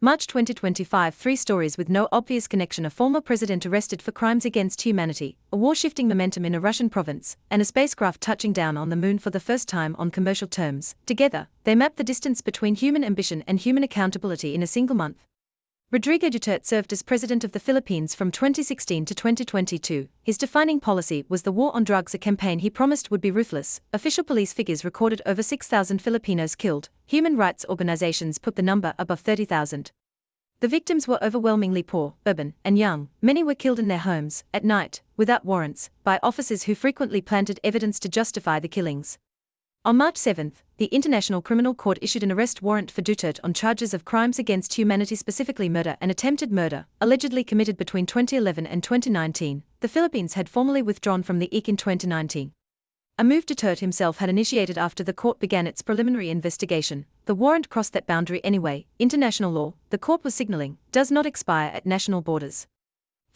March 2025. Three stories with no obvious connection: a former president arrested for crimes against humanity, a war shifting momentum in a Russian province, and a spacecraft touching down on the moon for the first time on commercial terms. Together, they map the distance between human ambition and human accountability in a single month. Rodrigo Duterte served as president of the Philippines from 2016 to 2022. His defining policy was the war on drugs, a campaign he promised would be ruthless. Official police figures recorded over 6,000 Filipinos killed. Human rights organizations put the number above 30,000. The victims were overwhelmingly poor, urban, and young. Many were killed in their homes, at night, without warrants, by officers who frequently planted evidence to justify the killings. On March 7, the International Criminal Court issued an arrest warrant for Duterte on charges of crimes against humanity, specifically murder and attempted murder, allegedly committed between 2011 and 2019. The Philippines had formally withdrawn from the ICC in 2019. A move Duterte himself had initiated after the court began its preliminary investigation. The warrant crossed that boundary anyway. International law, the court was signaling, does not expire at national borders.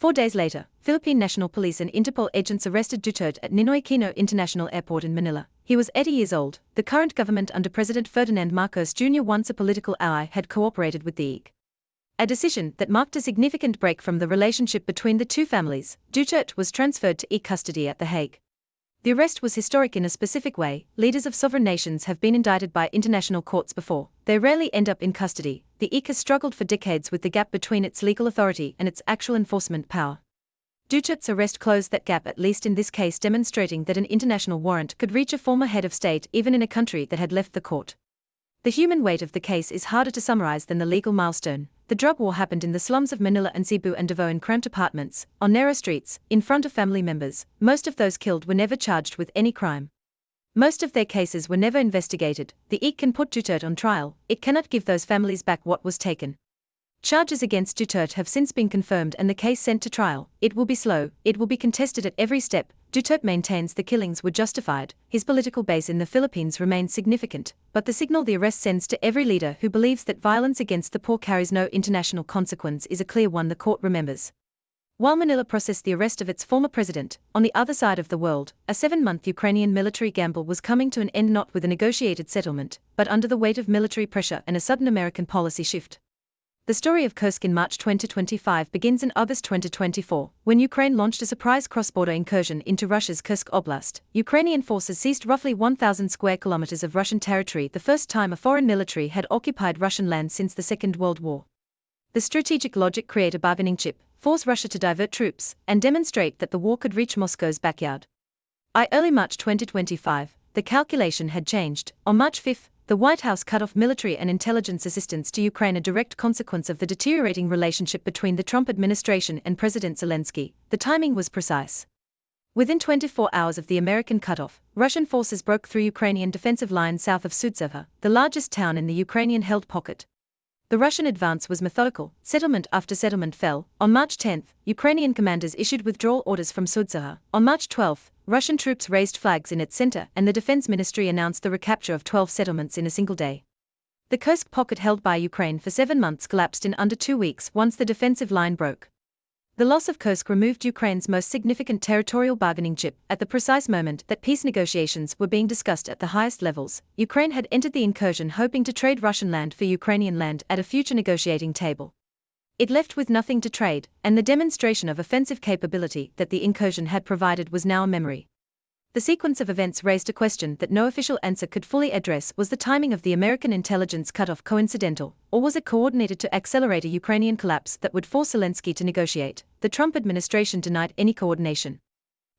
4 days later, Philippine National Police and Interpol agents arrested Duterte at Ninoy Aquino International Airport in Manila. He was 80 years old. The current government under President Ferdinand Marcos Jr., once a political ally, had cooperated with the ICC. A decision that marked a significant break from the relationship between the two families. Duterte was transferred to ICC custody at The Hague. The arrest was historic in a specific way. Leaders of sovereign nations have been indicted by international courts before. They rarely end up in custody. The ICC has struggled for decades with the gap between its legal authority and its actual enforcement power. Duterte's arrest closed that gap, at least in this case, demonstrating that an international warrant could reach a former head of state even in a country that had left the court. The human weight of the case is harder to summarize than the legal milestone. The drug war happened in the slums of Manila and Cebu and Davao, in cramped apartments, on narrow streets, in front of family members. Most of those killed were never charged with any crime. Most of their cases were never investigated. The ICC can put Duterte on trial, it cannot give those families back what was taken. Charges against Duterte have since been confirmed and the case sent to trial. It will be slow, it will be contested at every step. Duterte maintains the killings were justified. His political base in the Philippines remains significant, but the signal the arrest sends to every leader who believes that violence against the poor carries no international consequence is a clear one the court remembers. While Manila processed the arrest of its former president, on the other side of the world, a 7-month Ukrainian military gamble was coming to an end, not with a negotiated settlement, but under the weight of military pressure and a sudden American policy shift. The story of Kursk in March 2025 begins in August 2024, when Ukraine launched a surprise cross-border incursion into Russia's Kursk Oblast. Ukrainian forces seized roughly 1,000 square kilometers of Russian territory, the first time a foreign military had occupied Russian land since the Second World War. The strategic logic: create a bargaining chip, force Russia to divert troops, and demonstrate that the war could reach Moscow's backyard. By early March 2025, the calculation had changed. On March 5, the White House cut off military and intelligence assistance to Ukraine, a direct consequence of the deteriorating relationship between the Trump administration and President Zelensky. The timing was precise. Within 24 hours of the American cutoff, Russian forces broke through Ukrainian defensive lines south of Sudzha, the largest town in the Ukrainian-held pocket. The Russian advance was methodical. Settlement after settlement fell. On March 10, Ukrainian commanders issued withdrawal orders from Sudzha. On March 12, Russian troops raised flags in its center, and the Defense Ministry announced the recapture of 12 settlements in a single day. The Kursk pocket, held by Ukraine for 7 months, collapsed in under 2 weeks once the defensive line broke. The loss of Kursk removed Ukraine's most significant territorial bargaining chip. At the precise moment that peace negotiations were being discussed at the highest levels, Ukraine had entered the incursion hoping to trade Russian land for Ukrainian land at a future negotiating table. It left with nothing to trade, and the demonstration of offensive capability that the incursion had provided was now a memory. The sequence of events raised a question that no official answer could fully address: was the timing of the American intelligence cutoff coincidental, or was it coordinated to accelerate a Ukrainian collapse that would force Zelensky to negotiate? The Trump administration denied any coordination.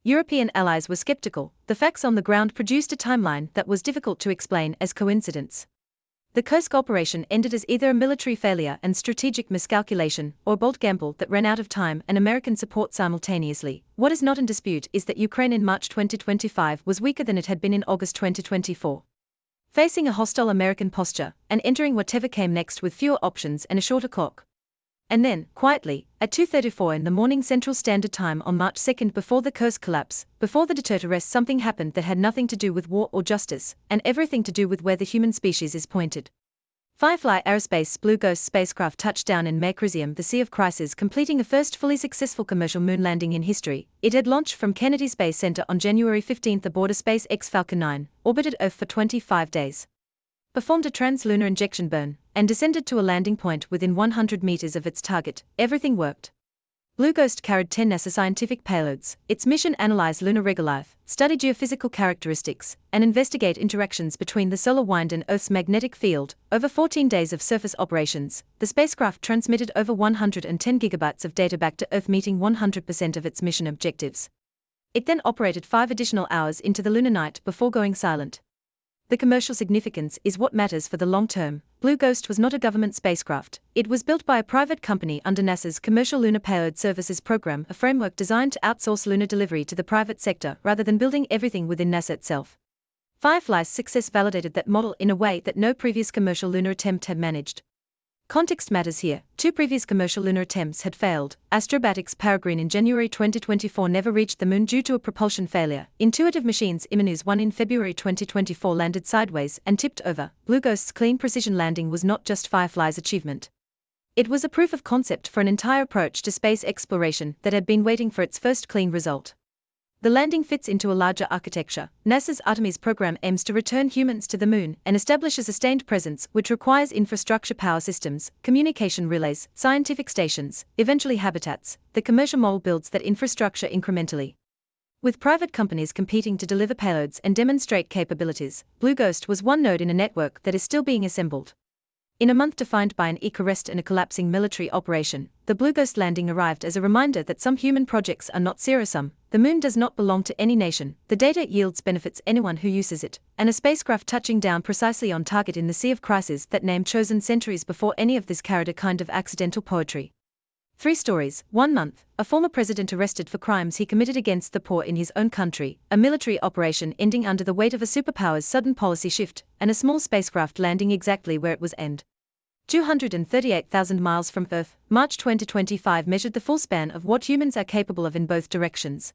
European allies were skeptical. The facts on the ground produced a timeline that was difficult to explain as coincidence. The Kursk operation ended as either a military failure and strategic miscalculation, or a bold gamble that ran out of time and American support simultaneously. What is not in dispute is that Ukraine in March 2025 was weaker than it had been in August 2024. Facing a hostile American posture, and entering whatever came next with fewer options and a shorter clock. And then, quietly, at 2:34 in the morning Central Standard Time on March 2, before the Kursk collapse, before the Duterte arrest, something happened that had nothing to do with war or justice, and everything to do with where the human species is pointed. Firefly Aerospace's Blue Ghost spacecraft touched down in Mare Crisium, the Sea of Crisis, completing the first fully successful commercial moon landing in history. It had launched from Kennedy Space Center on January 15 aboard a SpaceX Falcon 9, orbited Earth for 25 days. performed a trans-lunar injection burn, and descended to a landing point within 100 meters of its target. Everything worked. Blue Ghost carried 10 NASA scientific payloads. Its mission: analyze lunar regolith, study geophysical characteristics, and investigate interactions between the solar wind and Earth's magnetic field. Over 14 days of surface operations, the spacecraft transmitted over 110 gigabytes of data back to Earth, meeting 100% of its mission objectives. It then operated 5 additional hours into the lunar night before going silent. The commercial significance is what matters for the long term. Blue Ghost was not a government spacecraft. It was built by a private company under NASA's Commercial Lunar Payload Services program, a framework designed to outsource lunar delivery to the private sector rather than building everything within NASA itself. Firefly's success validated that model in a way that no previous commercial lunar attempt had managed. Context matters here. 2 previous commercial lunar attempts had failed. Astrobatic's Peregrine in January 2024 never reached the moon due to a propulsion failure. Intuitive Machines' Imanu's 1 in February 2024 landed sideways and tipped over. Blue Ghost's clean precision landing was not just Firefly's achievement. It was a proof of concept for an entire approach to space exploration that had been waiting for its first clean result. The landing fits into a larger architecture. NASA's Artemis program aims to return humans to the moon and establish a sustained presence, which requires infrastructure, power systems, communication relays, scientific stations, eventually habitats. The commercial model builds that infrastructure incrementally. With private companies competing to deliver payloads and demonstrate capabilities, Blue Ghost was one node in a network that is still being assembled. In a month defined by an eco-arrest and a collapsing military operation, the Blue Ghost landing arrived as a reminder that some human projects are not zero-sum. The moon does not belong to any nation. The data it yields benefits anyone who uses it, and a spacecraft touching down precisely on target in the sea of crisis, that name chosen centuries before any of this, carried a kind of accidental poetry. 3 stories. 1 month. A former president arrested for crimes he committed against the poor in his own country, a military operation ending under the weight of a superpower's sudden policy shift, and a small spacecraft landing exactly where it was aimed. 238,000 miles from Earth, March 2025 measured the full span of what humans are capable of in both directions.